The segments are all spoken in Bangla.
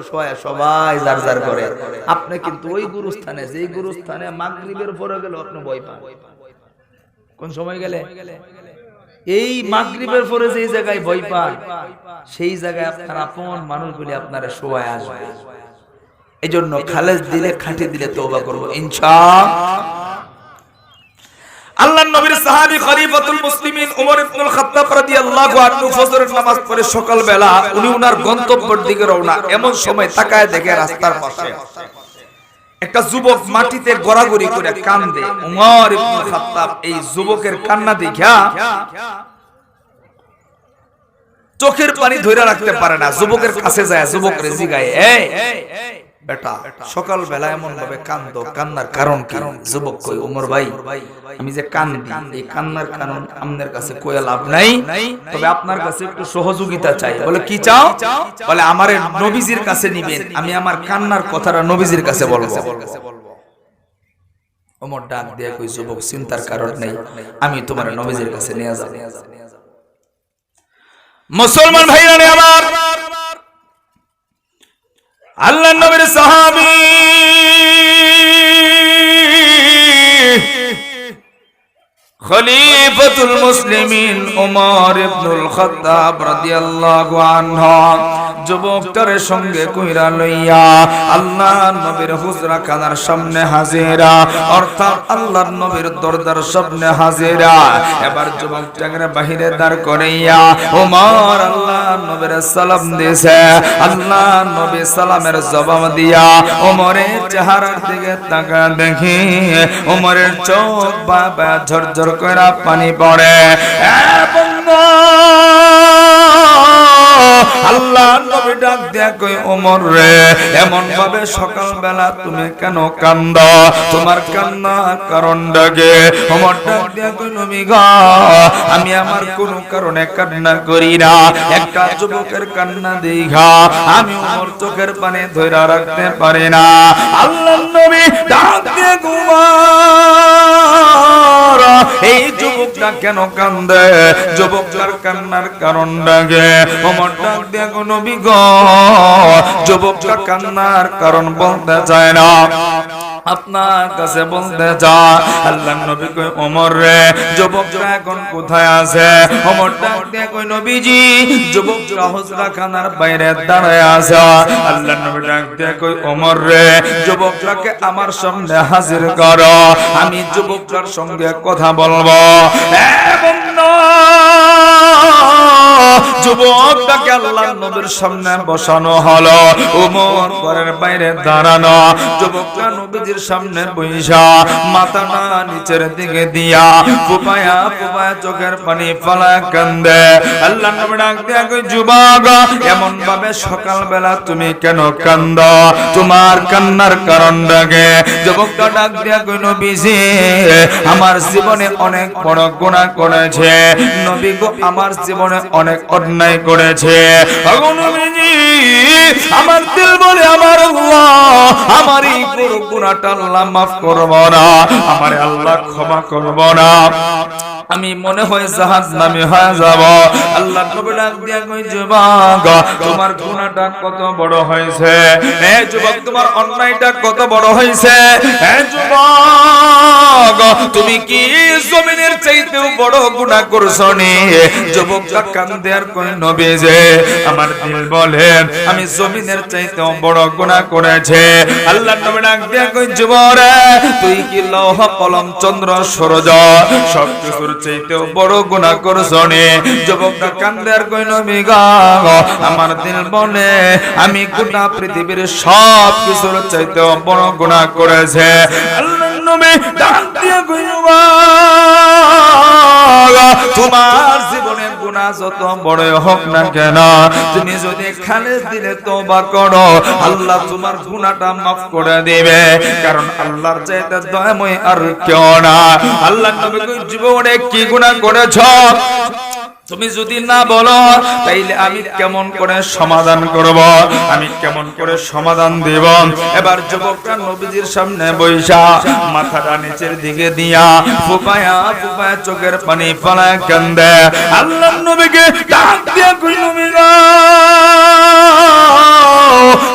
শোয়া সবাই যার যার করে। আপনি কিন্তু ওই গুরুস্থানে, যেই গুরুস্থানে মাগরিবের পরে গেল আপনি ভয় পান। কোন সময় গেলে? এই মাগরিবের পরে যেই জায়গায় ভয় পান, সেই জায়গায় আপনার আপন মানুষগুলি আপনার শোয়ায় আসবে। এই জন্য খালেজ দিলে, খাঁটি দিলে তওবা করব ইনশাআল্লাহ। আল্লাহর নবীর সাহাবী খলিফাতুল মুসলিমিন ওমর ইবনুল খাত্তাব রাদিয়াল্লাহু আনহু ফজরের নামাজ পড়ে সকাল বেলা উনি ওনার গন্তব্যের দিকে রওনা। এমন সময় তাকায় দেখে রাস্তার পাশে একটা যুবক মাটিতে গড়াগড়ি করে কান্দে। ওমর ইবনুল খাত্তাব এই যুবকের কান্না দেখা চোখের পানি ধরে রাখতে পারে না। যুবকের কাছে যায়, যুবকরে জিগায়, এই বেটা সকাল বেলা এমন ভাবে কান্দো, কান্নার কারণ কি? যুবক কই, ওমর ভাই আমি যে কান্দি, এই কান্নার কারণ আপনার কাছে কই লাভ নাই, তবে আপনার কাছে একটু সহযোগিতা চাই। বলে কি চাও? বলে আমারে নবীজির কাছে নিবেন, আমি আমার কান্নার কথাটা নবীজির কাছে বলবো। ওমর ডাক দিয়ে কই, যুবক চিন্তার কারণ নেই, আমি তোমার নবীজির কাছে নিয়ে যাব। মুসলমান ভাইরা রে আমার, আল্লাহর নবীর সাহাবী খলিফাতুল মুসলিমিন ওমর ইবনুল খাত্তাব রাদিয়াল্লাহু আনহু যুবকটারে সঙ্গে কইরা লইয়া আল্লাহর নবীর হুজরা খানার সামনে হাজিরা, অর্থাৎ আল্লাহর নবীর দরজার সামনে হাজিরা। এবার যুবকটাকে বাহিরে দাঁড় করাইয়া ওমর আল্লাহর নবীর সালাম দিয়েছে। আল্লাহর নবী সালামের জবাব দিয়া ওমরের চেহারার দিকে তাকা দেখি ওমরের চোখ বাবা ঝরঝর কইরা পানি পড়ে। আল্লাহ নবী ডাক দিয়া কই, ওমর রে এমন ভাবে সকাল বেলা তুমি কেন কান্দো? তোমার কান্নার কারণ ডাকে। ওমর ডাক দিয়া কই, নবী গো আমি আমার কোনো কারণে কান্না করি না, একটা যুবকের কান্না দেখা আমি ওমর চোখের পানি ধইরা রাখতে পারি না। আল্লাহ নবী ডাক দিয়া কই, এই যুবকটা কেন কান্দে? যুবকটার কান্নার কারণ ডাকে। ওমর ডাক দিয়া কই, নবী গো যুবকটা কান্নার কারণ বলতে চায় না, আপনার কাছে বলতে চায়। আল্লাহর নবী কই, ওমর রে যুবকটা এখন কোথায় আছে? ওমর ডাক দিয়া কই, নবীজি যুবকটা হুজরা খানার বাইরে দাঁড়ায় আছে। আল্লাহর নবী ডাক দিয়া কই, ওমর রে যুবকটাকে আমার সামনে হাজির করো, আমি যুবকটার সঙ্গে কথা বলবো। যুবকটাকে আল্লাহর নবীর সামনে বসানো হলো। ওমর ঘরের বাইরে দাঁড়ানো। যুবকটা নবীজির সামনে বইসা মাথাটা নিচের দিকে দিয়া ফুপায়া ফুপায়া চোখের পানি ফেলা কান্দে। আল্লাহর নবী ডাক দিয়া কই, যুবক এমন ভাবে সকাল বেলা তুমি কেন কান্দো? তোমার কান্নার কারণ ডাকে। যুবকটা ডাক দিয়া কই, নবীজি আমার জীবনে অনেক বড় গুনাহ করেছে, নবী গো আমার জীবনে অনেক অন্যায় করেছে। আমার দিল বলে আমার আল্লাহ আমার এই বড় গুনাহটা আল্লাহ মাফ করব না, আমার আল্লাহ ক্ষমা করব না, আমি মনে হয় জাহান্নামী হয়ে যাব। আল্লাহ নবী ডাক দিয়া কই, যুবক তোমার গুনাহটা কত বড় হয়েছে? হে যুবক তোমার অন্যায়টা কত বড় হয়েছে? হে যুবক তুমি কি জমিনের চাইতেও বড় গুনাহ করছো নি? যুবকটা কান্দে আর কই, নবী যে আমার দিল বলে আমি জমিনের চাইতেও বড় গুনাহ করেছে। আল্লাহ নবী ডাক দিয়া কই, যুবক তুই কি লৌহ কলম চন্দ্র সূর্য সবকিছুর চাইতেও বড় গুনাহ করছো নি? যুবকটা কান্দে আর কই, নবী গো আমার দিল বলে আমি গোটা পৃথিবীর সব কিছুর চাইতেও বড় গুনাহ করেছে। আল্লাহর নবী ডাক দিয়া কই, তোমার জীবনে গুনাহ যত বড় হোক না কেন তুমি যদি খালেজ দিলে তওবা করো আল্লাহ তোমার গুনাহটা মাফ করে দিবে, কারণ আল্লাহর চাইতে দয়াময় আর কেউ না। আল্লাহর নবী কই, জীবনে কি গুনাহ করেছো? তুমি যদি না বলো তাইলে আমি কেমন করে সমাধান করব, আমি কেমন করে সমাধান দেব। এবার যুবকরা নবীজির সামনে বইসা মাথাটা নিচের দিকে দিয়া ফুপায়া ফুপায়া চোখের পানি ফেলায় কান্দে। আল্লাহর নবীকে ডাক দিয়া কই, নবী গো,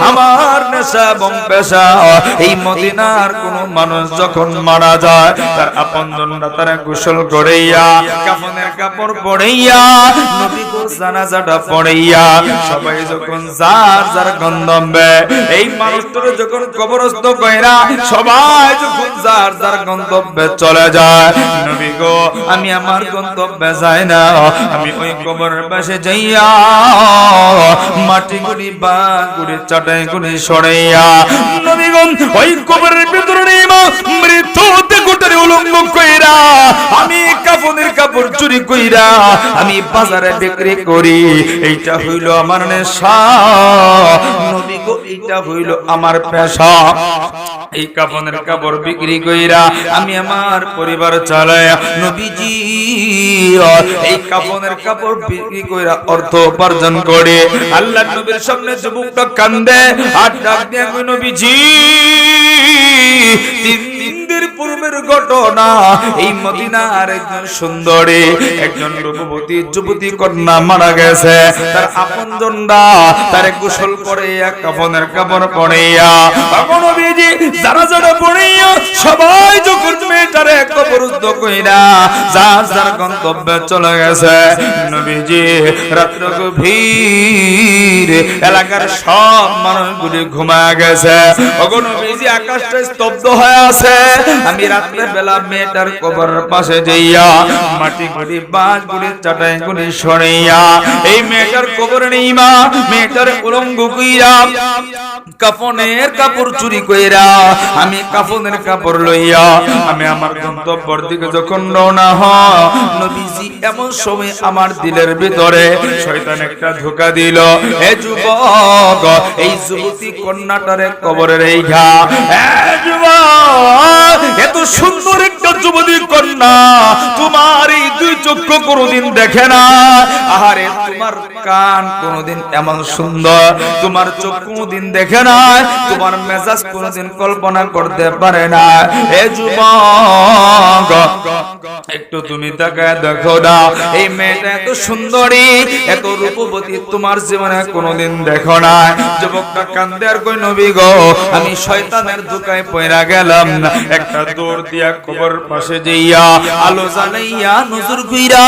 আমার নেশা এবং পেশা এই মদিনার কোন মানুষ যখন মারা যায় তার আপনজনরা তারা গোসল করাইয়া কাফনের কাপড় পরাইয়া নবী গো জানাজাটা পড়াইয়া সবাই যখন যার যার গন্তব্যে এই মানুষটার যখন কবরস্থ কইরা সবাই যখন যার যার গন্তব্যে চলে যায়, নবী গো আমি আমার গন্তব্যে যাই না, আমি ওই কবরের পাশে যাইয়া মাটি গুলি বা গুলি চাটাই গুলি সরাইয়া নবী গো ওই কবরের ভিতরে মৃত্যুতে গোটারে উলঙ্গ কইরা আমি কাফনের কাপড় চুরি কইরা আমি বাজারে বিক্রি করি। এইটা হইল আমার নেশা, নবী গো এইটা হইল আমার পেশা। এই কাফনের কাপড় বিক্রি কইরা আমি আমার পরিবার চালাই। নবীজি এই কাফনের কাপড় বিক্রি কইরা অর্থ উপার্জন করে। আল্লাহর নবীর সামনে যুবকটা কান্দে আর ডাক দিয়ে কই, নবীজি 3 দিন পূর্বের ঘটনা, এই মদিনার একজন সুন্দরী একজন রূপবতী যুবতী কন্যা মারা গেছে। তার আপনজনরা তারে গোসল করাইয়া কাফনের কাপড় পরাইয়া নবীজি জানাজাটা পড়াইয়া সবাই যখন মেয়েটারে কবরস্থ কইরা যার যার গন্তব্যে চলে গেছে, নবীজি রাত্র গভীর এলাকার সব মানুষগুলি ঘুমায় গেছে। ওগো নবীজি আকাশটা স্তব্ধ হয়ে আছে। আমি রাত্রে বেলা মেয়েটার কবরের পাশে যাইয়া মাটি গুলি বাঁশ গুলি চাটাই গুলি সরাইয়া এই মেয়েটার কবরে নেইমা মেয়েটার উলঙ্গ কইরা কাফনের কাপড় চুরি কইরা আমি কাফনের কাপড় লইয়া আমি আমার গন্তব্যের দিকে যখন রওনা হই, নবীজি এমন সময় আমার দিলের ভিতরে শয়তান একটা ধোঁকা দিল। এ যুবক, এই যুবতী কন্যাটারে কবরে রেখা, এ যুবক, এত সুন্দর একটা যুবতী কন্যা তোমার এই 2 চক্ষু কোনদিন দেখে না। আহারে তোমার কান কোনদিন এমন সুন্দর, তোমার চোখ কোনদিন দেখে না, তোমার মেজাজ কোনদিন কল্পনা করতে পারে না। এ যুবক, একটু তুমি তাকায় দেখো না, এই মেয়েটা এত সুন্দরী এত রূপবতী তোমার জীবনে কোনদিন দেখো না। যুবকটা কান্দে আর কই, নবী গো আমি শয়তানের ধোঁকায় পড়া গেলাম। একটা দৌড় দিয়া কবর পাশে যাইয়া আলো জ্বালাইয়া নজর কইরা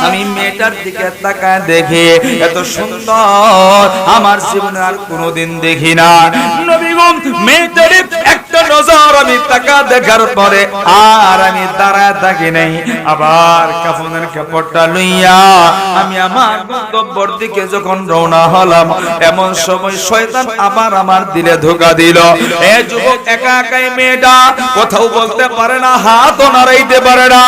আমি মেয়েটার দিকে তাকায় দেখে এত সুন্দর আমার জীবনে আর কোনদিন দেখি না। নবী গো মেয়েটার একটা নজর আমি তাকা দেখার পরে আর আমি দাঁড়ায় থাকি নাই, আবার কাফনের কাপড়টা লইয়া আমি আমার গন্তব্যের দিকে যখন রওনা হলাম, এমন সময় শয়তান আবার আমার দিলে ধোঁকা দিল। এ যুবক, একা একাই মেয়েটা কোথাও বলতে পারে না, হাতও নাড়াইতে পারে না।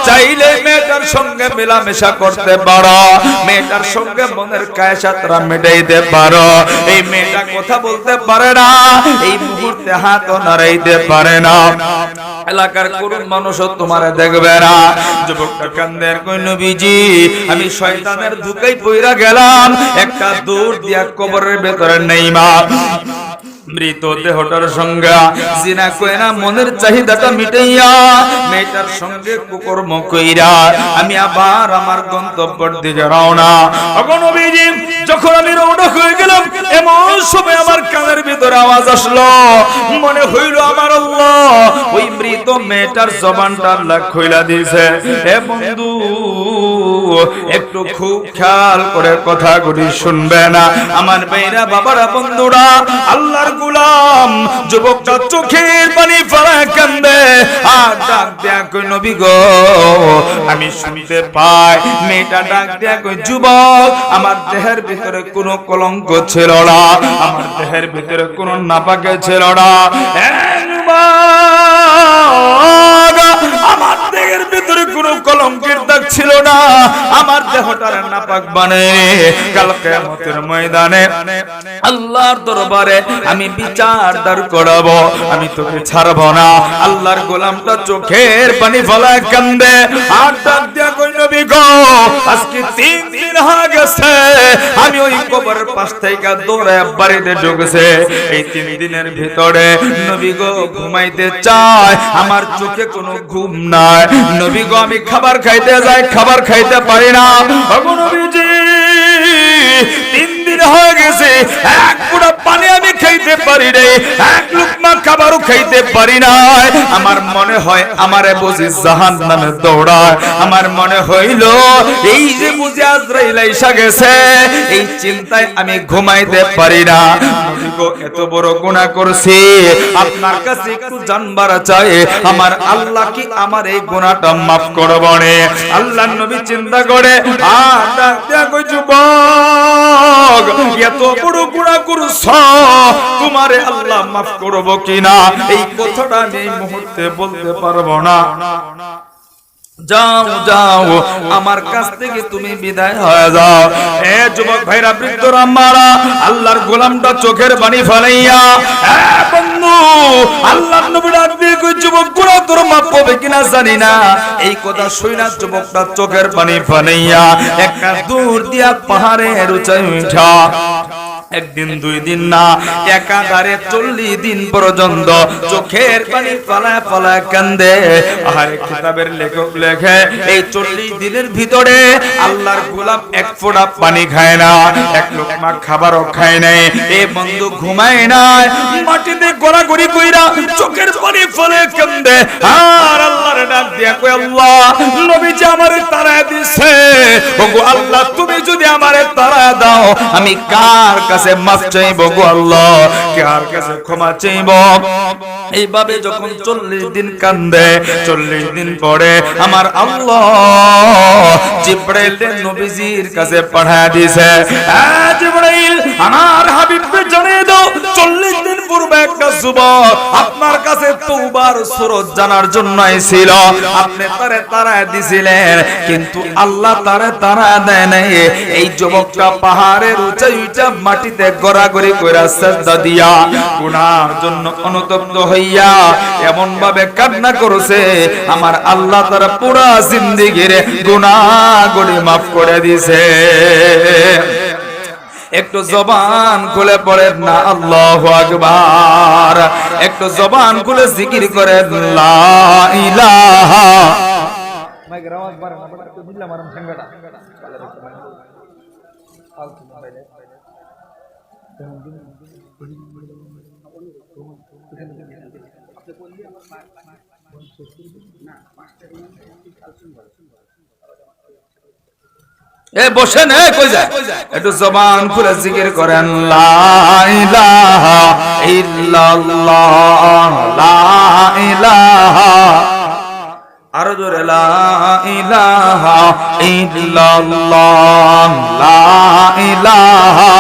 চাইলে মেয়েটার সঙ্গে মেলামেশা করতে পারো, মেয়েটার সঙ্গে মনের কায়সাতরা মেটাইতে পারো। এই মেয়েটা কথা বলতে পারে না, এই মুহূর্তে হাতও নাড়াইতে পারে না, এলাকার কোন মানুষও তোমারে দেখবে না। যুবকটা কান্দে আর কই, নবীজি আমি শয়তানের ধোঁকায় পইরা গেলাম, একটা দৌড় দিয়া কবরের ভেতরে নেইমা মৃত দেহটার সঙ্গে জিনা কইরা মনের চাহিদাটা মিটাইয়া মেয়েটার সঙ্গে কুকর্ম কইরা আমি আবার আমার গন্তব্যের দিকে রওনা। ওগো নবীজি, যখন আমি রওনা হয়ে গেলাম, এমন সময় আমার কানের ভিতরে আওয়াজ আসলো, মনে হইল আমার আল্লাহ ওই মৃত মেয়েটার জবানটা আল্লাহ খুইলা দিয়েছে। এ বন্ধু, একটু খুব খেয়াল করে কথাগুলি শুনবে না আমার ভাইরা, বাবারা, বন্ধুরা, আল্লাহর গোলাম। যুবকটা চোখের পানি ফেলে কান্দে আর ডাক দেয়া কই, নবী গো আমি শুনতে পাই। মেয়েটা ডাক দেয়া কই, যুবক আমার দেহের ভিতরে কোনো কলঙ্ক ছিল না, আমার দেহের ভিতরে কোনো নাপাকে ছিল না। আমার দেহের ভিতরে কোনো কলঙ্কের পোশাক ছিল না, আমার দেহটার নাপাক বানায় কাল কিয়ামতের ময়দানে আল্লাহর দরবারে আমি বিচার দাঁড় করাবো, আমি তোকে ছাড়ব না। আল্লাহর গোলামটা চোখের পানি ফেলায় কান্দে আর ডাক দিয়া কই নবী গো আজকে 3 দিন হয়ে গেছে আমি ওই কবরের পাশ থেকে দৌড়ে বাড়িতে ঢুকেছে। এই 3 দিনের ভিতরে নবী গো ঘুমাইতে চায়, আমার চোখে কোনো ঘুম নাই। নবী গো আমি খাবার খাইতে যাই, খাবার খাইতে পারি না। ওগো নবীজি 3 দিন হয়ে গেছে এক ফুটা পানি আমি খাইতে পারি নাই, এক লুকমা খাবারও খাইতে পারি না। আমার মনে হয় আমারে বুঝি জাহান্নামে দৌড়ায়। আমার মনে হইল এই যে বুঝি আজরাইল আইসা গেছে, এই চিন্তায় আমি ঘুমাইতে পারি না। নবী গো এত বড় গুনাহ করছি, আপনার কাছে একটু জানবার চাই আমার আল্লাহ কি আমার এই গুনাহটা maaf করবে? আল্লাহর নবী চিন্তা করে আর ডাক দিয়া কই যুবক এত বড় গুনাহ করছো, তোমারে আল্লাহ maaf করব কিনা এই কথাটা আমি এই মুহূর্তে বলতে পারবো না। যাও যাও আমার কাছ থেকে তুমি বিদায় হয়ে যাও। এ যুবক ভাইরা, বৃদ্ধরা, আম্মারা, আল্লাহর গোলামটা চোখের পানি ফেলাইয়া এ বন্ধু আল্লাহর নবী ডাক দিয়ে কই যুবক গুনাহ তোর maaf হবে কিনা জানি না। এই কথা শুইনা যুবকটা চোখের পানি ফেলাইয়া একটা দূর দিয়া পাহাড়ের উঁচায় উঠা একদিন 2 দিন না একাধারে 40 দিন পর্যন্ত চোখের পানি ফলায় ফলায় কান্দে। আর কিতাবের লেখক লেখে এই 40 দিনের ভিতরে আল্লাহর গোলাম এক ফোঁটা পানি খায় না, এক লোকমা খাবারও খায় নাই। এই বন্ধু ঘুমায় নাই, মাটিতে গড়াগড়ি কইরা চোখের পানি ফলে কান্দে আর আল্লাহর ডাক দিয়া কই আল্লাহ নবীজি আমারে তাড়ায় দিছে, ওগো আল্লাহ তুমি যদি আমারে তাড়ায় দাও আমি কার কাছে মাফ চাইবো গো আল্লাহ, কার কাছে ক্ষমা চাইবো? এইভাবে যখন 40 দিন কান্দে, 40 দিন পরে আমার আল্লাহ জিবরাইল নবীজির কাছে পাঠিয়ে দিয়েছে। জিবরাইল আমার হাবিবকে জানিয়ে দাও 40 দিন পূর্বে একটা যুবক আপনার কাছে তওবার সুরত জানার জন্য আইছিল, আপনি তারে তাড়ায় দিছিলেন কিন্তু আল্লাহ তারে তাড়ায় দেয় নাই। এই যুবকটা পাহাড়ের উঁচাই উঁচা মাটিতে গড়াগড়ি কইরা সিজদা দিয়া গুনার জন্য অনুতপ্ত হইয়া এমন ভাবে কান্না করেছে আমার আল্লাহ তার পুরা জিন্দেগির গুনাহগুলি maaf করে দিয়েছে। একটু জবান খুলে পড়েন না আল্লাহু আকবার, একটু জবান খুলে জিকির করেন লা ইলাহা। মাইকের আওয়াজ বাড়ান না, একটু দিলাম আরাম সংগঠা এ বসেন, কই যায় একটু জবান খুলে জিকির করেন লা ইলাহা ইল্লাল্লাহ, লা ইলাহা, আরো জোরে লা ইলাহা ইল্লাল্লাহ, লা ইলাহা,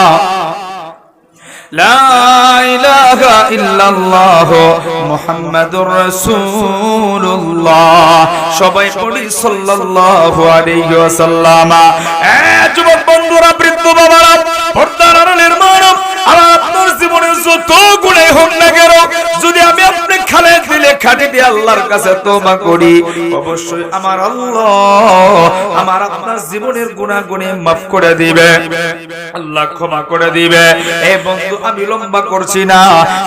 লা ইলাহা ইল্লাল্লাহ মুহাম্মাদুর রাসূলুল্লাহ। সবাই পড়ি সাল্লাল্লাহু আলাইহি ওয়াসাল্লাম। এ যুবক বন্ধুরা, বৃদ্ধ বাবারা, পর্দার আড়ালের মারা, আপনার জীবনে যত গুনাহ হোক না কেন যদি আমি আপনি খালে দিলে খাটি দিয়ে আল্লাহর কাছে তওবা করি অবশ্যই আমার আল্লাহ আমার আপনার জীবনের গুনাহগুলি maaf করে দিবে, আল্লাহ ক্ষমা করে দিবে। এই বন্ধু আমি লম্বা করছি না,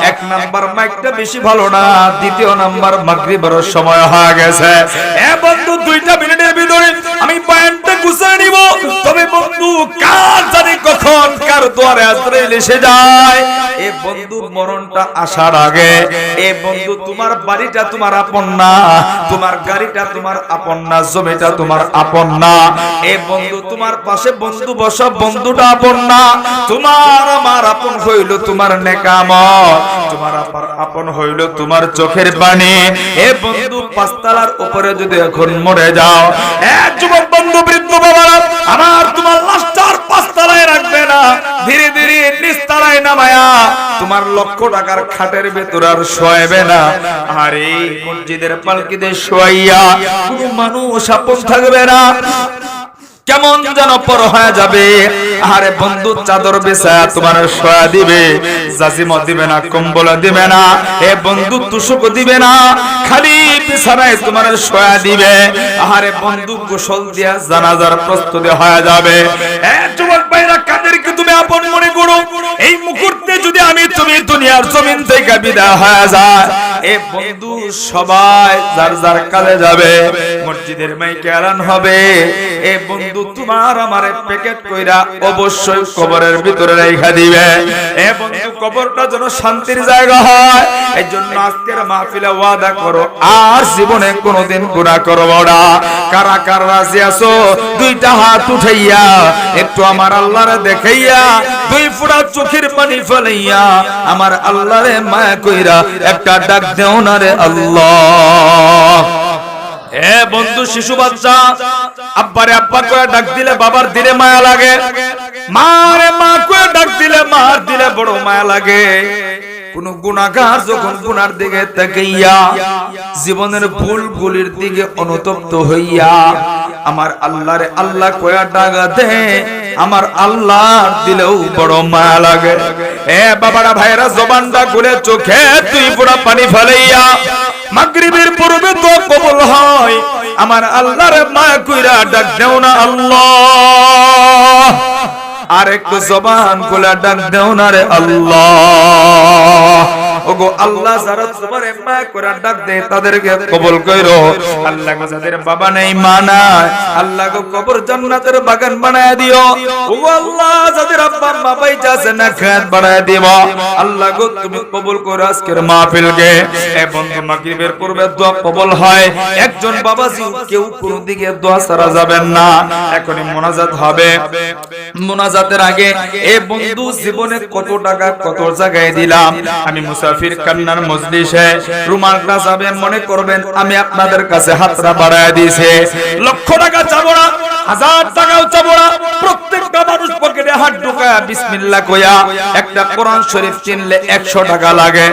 1 নাম্বার মাইকটা বেশি ভালো না, 2 নাম্বার মাগরিবের সময় হয়ে গেছে। এ বন্ধু 2টা মিনিটের ভিতরে আমি বয়ানটা গুছিয়ে নিব। তবে বন্ধু কার জানি কখন কার দুয়ারে আজরাইল এসে যায়। এ বন্ধু মরণটা আসার আগে এ বন্ধু তোমার বাড়িটা তোমার আপন না, তোমার গাড়িটা তোমার আপন না, জমিটা তোমার আপন না। এ বন্ধু তোমার পাশে বন্ধু বসা বন্ধুটা আপন না, তোমার আমার আপন হইল তোমার নেকামত, তোমার আপন হইল তোমার চোখের পানি। এ বন্ধু 5 তলার উপরে যদি এখন মরে যাও, এক যুবক বন্ধু বৃদ্ধ বাবারা আমার তোমার লাশটার 5 তলায় রাখবে না, ধীরে ধীরে নিচ তলায় নামায়া তোমার লক্ষ টাকার খাটের ভেতর আর শোয়াবে না। আর এই মসজিদের পালকিতে শোয়াইয়া কোনো মানুষ আপন থাকবে না, কেমন যেন পর হয়ে যাবে। আরে বন্ধু চাদর বিছায়া তোমার শোয়া দিবে, জাজিম দিবে না, কম্বল দিবে না, এ বন্ধু তুষক দিবে না, খালি বিছানায় তোমার শোয়া দিবে। আরে বন্ধু গোসল দিয়া জানাজার প্রস্তুতি হয়ে যাবে। এ যুবক ভাইরা, কাদেরকে তুমি আপন মনে করো? এই মুহূর্তে যদি আমি তুমি দুনিয়ার জমিন থেকে বিদায় হয়ে যায়, এ বন্ধু সবাই যার যার কাজে যাবে, মসজিদের মাইকে এলান হবে, এ বন্ধু তোমার আমারে প্যাকেট কইরা অবশ্যই কবরের ভিতরে রাখা দিবে। এ বন্ধু কবরটা যেন শান্তির জায়গা হয়, এইজন্য আজকের মাহফিলে ওয়াদা করো আর জীবনে কোনোদিন গুনাহ করব না। কারা কারা রাজি আছো? দুইটা হাত উঠাইয়া একটু আমার আল্লাহরে দেখাইয়া দুই ফোঁটা চোখের পানি ফেলাইয়া আমার আল্লাহরে মায়া কইরা একটা ডাক দেও না রে আল্লাহ। এ বন্ধু, শিশু বাচ্চা আব্বারে আব্বা করে ডাক দিলে বাবার দিলে মায়া লাগে, মারে মা করে ডাক দিলে মার দিলে বড় মায়া লাগে। কোন গুনাহগার যখন গুনার দিকে তাকাইয়া জীবনের ভুলগুলির দিকে অনুতপ্ত হইয়া আমার আল্লাহরে আল্লাহ কয়া ডাক দে, আমার আল্লাহর দিলেও বড় মায়া লাগে। এ বাবারা ভাইরা, জবানটা খুলে চোখে তুই পুরা পানি ফেলাইয়া মাগরিবের পূর্বে তো কবুল হয়, আমার আল্লাহরে মায়া কইরা ডাক দেও না আল্লাহ। আর একটু জবান খুলে ডাক দেও না রে আল্লাহ। ওগো আল্লাহ, যারা তোমারে মায়া করে ডাক দেয় তাদেরকে কবুল কইরো। আল্লাহ গো, যাদের বাবা নেই মা নাই, আল্লাহ গো কবর জান্নাতের বাগান বানায় দিও। ওগো আল্লাহ, যাদের আব্বা মা বাইচা আছে না খাত বানায় দিও। আল্লাহ গো, তুমি কবুল করো আজকের মাহফিলকে। এ বন্ধু, মাগরিবের পূর্বে দোয়া কবুল হয়। একজন বাবাজি কেউ কোন দিকে দোয়া ছাড়া যাবেন না, এখনই মুনাজাত হবে। মুনাজাতের আগে এ বন্ধু, জীবনে কত টাকা কত জায়গায় দিলাম, আমি মুসাফির কান্নার মজলিসে রুমালটা যাবেন মনে করবেন আমি আপনাদের কাছে হাতটা বাড়ায় দিয়েছি। লক্ষ টাকা চাবো না, 1000 টাকাও চাবো না, প্রত্যেকটা মানুষ পকেটে হাত ঢুকায়া বিসমিল্লাহ কইয়া একটা কোরআন শরীফ কিনলে 100 টাকা লাগে।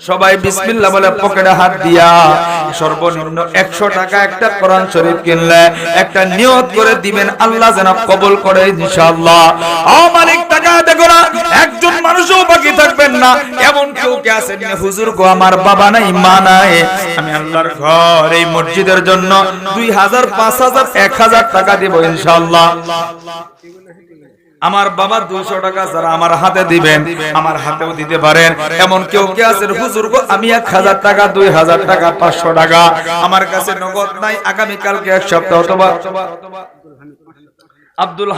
সবাই বিসমিল্লাহ বলে পকেটে হাত দিয়া সর্বনিম্ন 100 টাকা একটা কোরআন শরীফ কিনলে একটা নিয়ত করে দিবেন, আল্লাহ যেন কবুল করে ইনশাআল্লাহ। ও মালিক, টাকা দেখো না, একজন মানুষও বাকি থাকবেন না। এমন কেউ কে আছেন না হুজুর গো আমার বাবা নাই মা নাই, আমি আল্লাহর ঘর এই মসজিদের জন্য 2000 5000 1000 টাকা দেব ইনশাআল্লাহ। আমার বাবা 200 টাকা যারা আমার হাতে দিবেন, আমার হাতেও দিতে পারেন। এমন কেউ কে আছেন হুজুর গো আমি 1000 টাকা 2000 টাকা 500 টাকা আমার কাছে নগদ নাই, আগামী কালকে এক সপ্তাহ অথবা আব্দুল